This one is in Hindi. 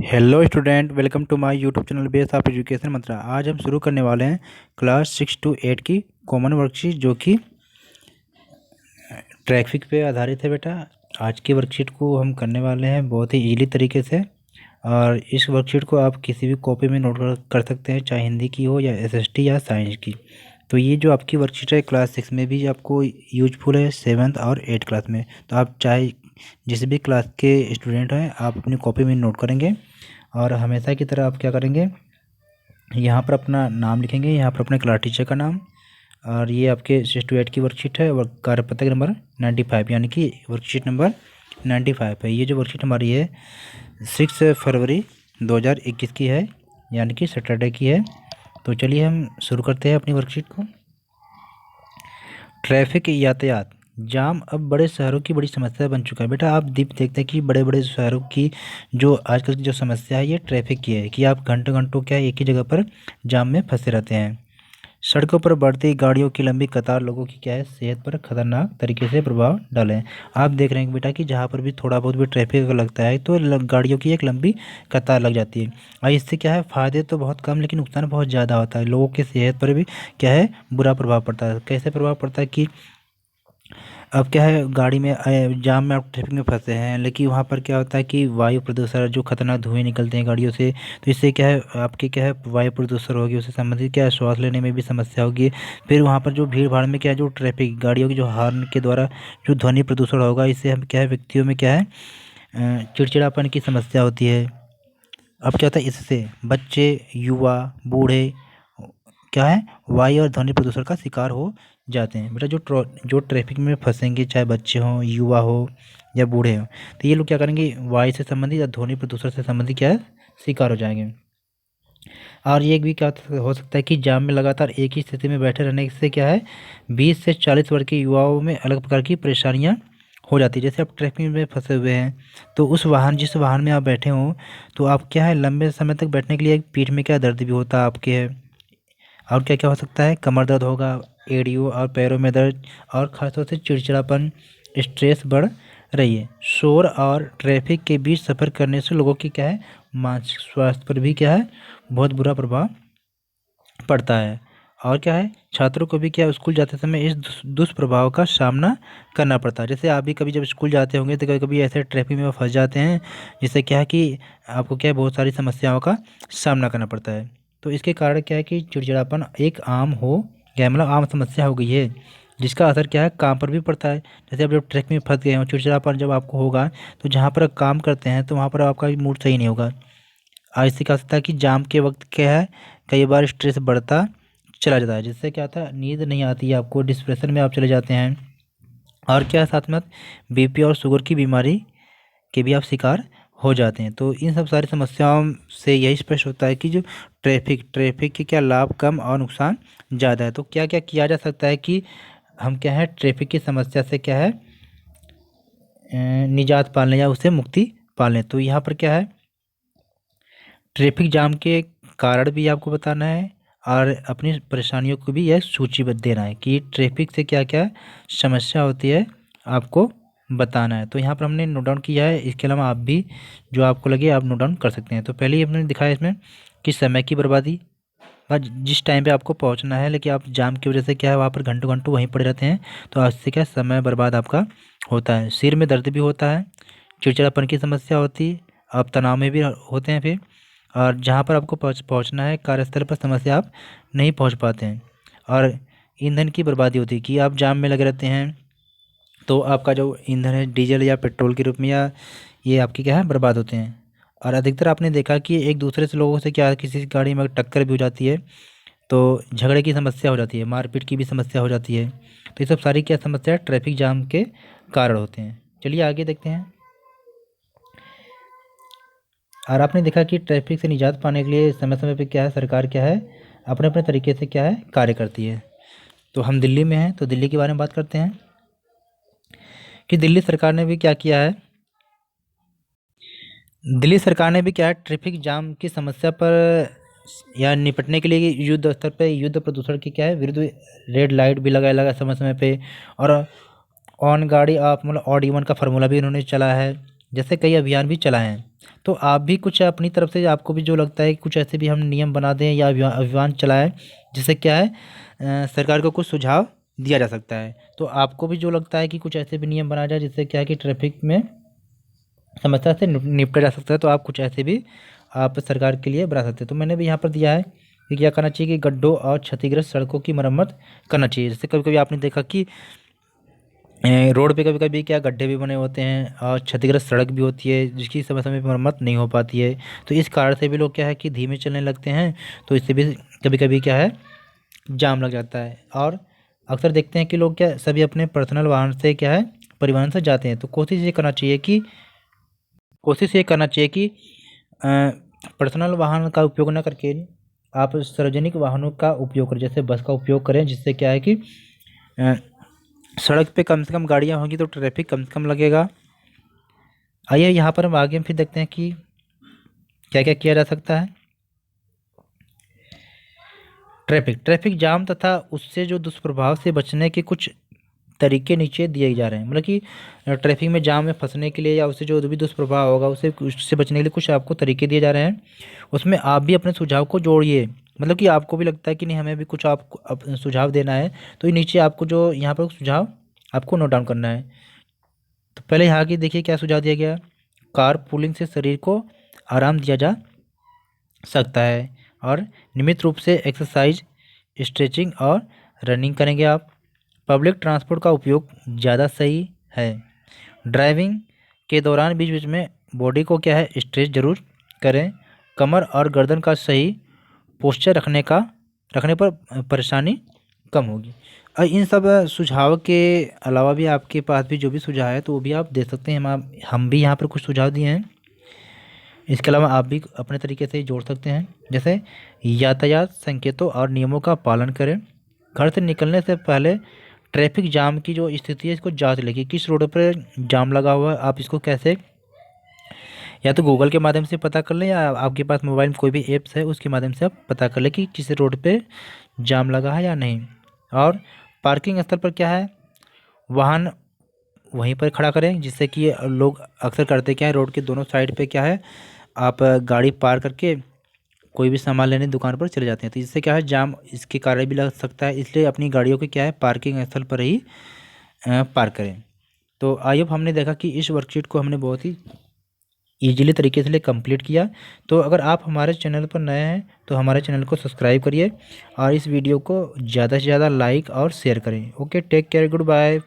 Hello student, welcome to my YouTube channel base of education Mantra. आज हम शुरू करने वाले हैं क्लास 6 to 8 की कॉमन वर्कशीट जो कि ट्रैफिक पे आधारित है। बेटा, आज की वर्कशीट को हम करने वाले हैं बहुत ही इजीली तरीके से, और इस वर्कशीट को आप किसी भी कॉपी में नोट कर सकते हैं, चाहे हिंदी की हो या एसएसटी या साइंस की। तो ये जो आपकी वर्कशीट है क्लास 6 में भी आपको यूजफुल है, 7th और 8th क्लास में। तो आप चाहे जिस भी क्लास के स्टूडेंट हैं, आप अपनी कॉपी में नोट करेंगे और हमेशा की तरह आप क्या करेंगे, यहाँ पर अपना नाम लिखेंगे, यहाँ पर अपने क्लास टीचर का नाम। और ये आपके 6 to 8 की वर्कशीट है, कार्यपत्रक नंबर 95, यानी कि वर्कशीट नंबर 95 है। ये जो वर्कशीट हमारी है 6 फरवरी 2021 की है, यानी कि सैटरडे की है। तो चलिए हम शुरू करते हैं अपनी वर्कशीट को। ट्रैफिक यातायात जाम अब बड़े शहरों की बड़ी समस्या बन चुका है। बेटा, आप दीप देखते हैं कि बड़े बड़े शहरों की जो आजकल की जो समस्या है ये ट्रैफिक की है, कि आप घंटों घंटों क्या एक ही जगह पर जाम में फंसे रहते हैं। सड़कों पर बढ़ती गाड़ियों की लंबी कतार लोगों की क्या है, सेहत पर खतरनाक तरीके से प्रभाव डाले हैं। आप देख रहे हैं बेटा कि जहाँ पर भी थोड़ा बहुत भी ट्रैफिक लगता है तो गाड़ियों की एक लंबी कतार लग जाती है। और इससे क्या है, फ़ायदे तो बहुत कम लेकिन नुकसान बहुत ज़्यादा होता है। लोगों की सेहत पर भी क्या है, बुरा प्रभाव पड़ता है। कैसे प्रभाव पड़ता है कि अब क्या है, गाड़ी में जाम में आप ट्रैफिक में फंसे हैं, लेकिन वहाँ पर क्या होता है कि वायु प्रदूषण, जो खतरनाक धुएं निकलते हैं गाड़ियों से, तो इससे क्या है, आपकी क्या है वायु प्रदूषण होगी, उससे संबंधित क्या है श्वास लेने में भी समस्या होगी। फिर वहाँ पर जो भीड़ भाड़ में क्या है, जो ट्रैफिक गाड़ियों की जो हॉर्न के द्वारा जो ध्वनि प्रदूषण होगा, इससे हम क्या है व्यक्तियों में क्या है चिड़चिड़ापन की समस्या होती है। अब क्या होता है, इससे बच्चे, युवा, बूढ़े क्या है वायु और ध्वनि प्रदूषण का शिकार हो जाते हैं। बेटा, जो ट्रैफिक में फंसेंगे, चाहे बच्चे हों, युवा हो या बूढ़े हों, तो ये लोग क्या करेंगे, वायु से संबंधित या ध्वनि प्रदूषण से संबंधित क्या है शिकार हो जाएंगे। और ये भी क्या हो सकता है कि जाम में लगातार एक ही स्थिति में बैठे रहने से क्या है 20 से 40 वर्ष के युवाओं में अलग प्रकार की परेशानियाँ हो जाती है। जैसे आप ट्रैफिक में फंसे हुए हैं, तो जिस वाहन में आप बैठे हों, तो आप क्या है लंबे समय तक बैठने के लिए पीठ में क्या दर्द भी होता है आपके है। और क्या क्या हो सकता है, कमर दर्द होगा, एड़ियों और पैरों में दर्द, और खासतौर से चिड़चिड़ापन, स्ट्रेस बढ़ रही है। शोर और ट्रैफिक के बीच सफ़र करने से लोगों की क्या है मानसिक स्वास्थ्य पर भी क्या है बहुत बुरा प्रभाव पड़ता है। और क्या है, छात्रों को भी क्या स्कूल जाते समय इस दुष्प्रभाव का सामना करना पड़ता है। जैसे आप भी कभी जब स्कूल जाते होंगे तो कभी कभी ऐसे ट्रैफिक में फंस जाते हैं, जिससे क्या है कि आपको क्या है बहुत सारी समस्याओं का सामना करना पड़ता है। तो इसके कारण क्या है कि चिड़चिड़ापन एक आम हो गया, मतलब आम समस्या हो गई है, जिसका असर क्या है काम पर भी पड़ता है। जैसे आप जब ट्रैफिक में फंस गए हो, चिड़चिड़ापन जब आपको होगा, तो जहाँ पर आप काम करते हैं तो वहाँ पर आपका मूड सही नहीं होगा। और इससे क्या हो सकता है कि जाम के वक्त क्या है, कई बार स्ट्रेस बढ़ता चला जाता है, जिससे क्या होता है नींद नहीं आती है आपको, डिप्रेशन में आप चले जाते हैं। और क्या साथ में बीपी और शुगर की बीमारी के भी आप शिकार हो जाते हैं। तो इन सब सारी समस्याओं से यही स्पष्ट होता है कि जो ट्रैफिक के क्या लाभ कम और नुकसान ज़्यादा है। तो क्या क्या किया जा सकता है कि हम क्या है ट्रैफिक की समस्या से क्या है निजात पालें या उससे मुक्ति पालें। तो यहाँ पर क्या है, ट्रैफिक जाम के कारण भी आपको बताना है, और अपनी परेशानियों को भी यह सूचीबद्ध देना है कि ट्रैफिक से क्या क्या समस्या होती है आपको बताना है। तो यहाँ पर हमने नोट डाउन किया है, इसके अलावा आप भी जो आपको लगे आप नोट डाउन कर सकते हैं। तो पहले ही हमने दिखाया इसमें कि समय की बर्बादी, जिस टाइम पे आपको पहुंचना है लेकिन आप जाम की वजह से क्या है वहाँ पर घंटों घंटों वहीं पड़े रहते हैं, तो इससे क्या समय बर्बाद आपका होता है। सिर में दर्द भी होता है, चिड़चिड़ापन की समस्या होती है, आप तनाव में भी होते हैं फिर, और जहाँ पर आपको पहुँचना है कार्यस्थल पर समस्या आप नहीं पहुँच पाते हैं। और ईंधन की बर्बादी होती है कि आप जाम में लगे रहते हैं, तो आपका जो ईंधन है डीजल या पेट्रोल के रूप में या ये आपकी क्या है बर्बाद होते हैं। और अधिकतर आपने देखा कि एक दूसरे से लोगों से क्या किसी गाड़ी में टक्कर भी हो जाती है, तो झगड़े की समस्या हो जाती है, मारपीट की भी समस्या हो जाती है। तो ये सब सारी क्या समस्या ट्रैफिक जाम के कारण होते हैं। चलिए आगे देखते हैं। और आपने देखा कि ट्रैफिक से निजात पाने के लिए समय समय पे क्या है सरकार क्या है अपने अपने तरीके से क्या है कार्य करती है। तो हम दिल्ली में हैं, तो दिल्ली के बारे में बात करते हैं कि दिल्ली सरकार ने भी क्या किया है। दिल्ली सरकार ने भी क्या है ट्रैफिक जाम की समस्या पर या निपटने के लिए युद्ध स्तर पे युद्ध प्रदूषण की क्या है विरुद्ध रेड लाइट भी लगाया लगा समय समय पे, और ऑन गाड़ी आप मतलब ऑड इवन का फार्मूला भी उन्होंने चला है, जैसे कई अभियान भी चलाए हैं। तो आप भी कुछ अपनी तरफ से, आपको भी जो लगता है कि कुछ ऐसे भी हम नियम बना दें या अभियान चलाएं जिससे क्या है सरकार को कुछ सुझाव दिया जा सकता है। तो आपको भी जो लगता है कि कुछ ऐसे भी नियम बनाया जाए जिससे क्या है कि ट्रैफिक में समस्या से निपटा जा सकता है, तो आप कुछ ऐसे भी आप सरकार के लिए बना सकते हैं। तो मैंने भी यहाँ पर दिया है कि क्या करना चाहिए कि गड्ढों और क्षतिग्रस्त सड़कों की मरम्मत करना चाहिए। जैसे कभी कभी आपने देखा कि रोड पे कभी कभी क्या गड्ढे भी बने होते हैं और क्षतिग्रस्त सड़क भी होती है जिसकी समय समय पर मरम्मत नहीं हो पाती है। तो इस कारण से भी लोग क्या है कि धीमे चलने लगते हैं, तो इससे भी कभी कभी क्या है जाम लग जाता है। और अक्सर देखते हैं कि लोग क्या सभी अपने पर्सनल वाहन से क्या है परिवहन से जाते हैं। तो कोशिश ये करना चाहिए कि पर्सनल वाहन का उपयोग न करके आप सार्वजनिक वाहनों का उपयोग करें, जैसे बस का उपयोग करें, जिससे क्या है कि सड़क पे कम से कम गाड़ियाँ होंगी तो ट्रैफिक कम से कम लगेगा। आइए यहाँ पर हम आगे फिर देखते हैं कि क्या क्या किया जा सकता है। ट्रैफिक जाम तथा उससे जो दुष्प्रभाव से बचने के कुछ तरीके नीचे दिए जा रहे हैं। मतलब कि ट्रैफिक में जाम में फंसने के लिए या उससे जो भी दुष्प्रभाव होगा उससे बचने के लिए कुछ आपको तरीके दिए जा रहे हैं। उसमें आप भी अपने सुझाव को जोड़िए। मतलब कि आपको भी लगता है कि नहीं हमें भी कुछ आपको सुझाव देना है, तो ये नीचे आपको जो यहाँ पर सुझाव आपको नोट डाउन करना है। तो पहले यहाँ की देखिए क्या सुझाव दिया गया। कार पूलिंग से शरीर को आराम दिया जा सकता है और नियमित रूप से एक्सरसाइज, स्ट्रेचिंग और रनिंग करेंगे आप। पब्लिक ट्रांसपोर्ट का उपयोग ज़्यादा सही है। ड्राइविंग के दौरान बीच बीच में बॉडी को क्या है स्ट्रेच जरूर करें। कमर और गर्दन का सही पोस्चर रखने पर परेशानी कम होगी। और इन सब सुझाव के अलावा भी आपके पास भी जो भी सुझाव है तो वो भी आप दे सकते हैं। हम भी यहाँ पर कुछ सुझाव दिए हैं। इसके अलावा आप भी अपने तरीके से जोड़ सकते हैं, जैसे यातायात संकेतों और नियमों का पालन करें। घर से निकलने से पहले ट्रैफिक जाम की जो स्थिति है इसको जांच लें कि किस रोड पर जाम लगा हुआ है। आप इसको कैसे या तो गूगल के माध्यम से पता कर लें या आपके पास मोबाइल में कोई भी ऐप्स है उसके माध्यम से आप पता कर लें कि किस रोड पे जाम लगा है या नहीं। और पार्किंग स्थल पर क्या है वाहन वहीं पर खड़ा करें, जिससे कि लोग अक्सर करते क्या है रोड के दोनों साइड पे क्या है आप गाड़ी पार करके कोई भी सामान लेने दुकान पर चले जाते हैं। तो इससे क्या है जाम इसके कारण भी लग सकता है, इसलिए अपनी गाड़ियों को क्या है पार्किंग स्थल पर ही पार्क करें। तो आई होप हमने देखा कि इस वर्कशीट को हमने बहुत ही ईजिली तरीके से कंप्लीट किया। तो अगर आप हमारे चैनल पर नए हैं तो हमारे चैनल को सब्सक्राइब करिए और इस वीडियो को ज़्यादा से ज़्यादा लाइक और शेयर करें। Okay, take care, good bye.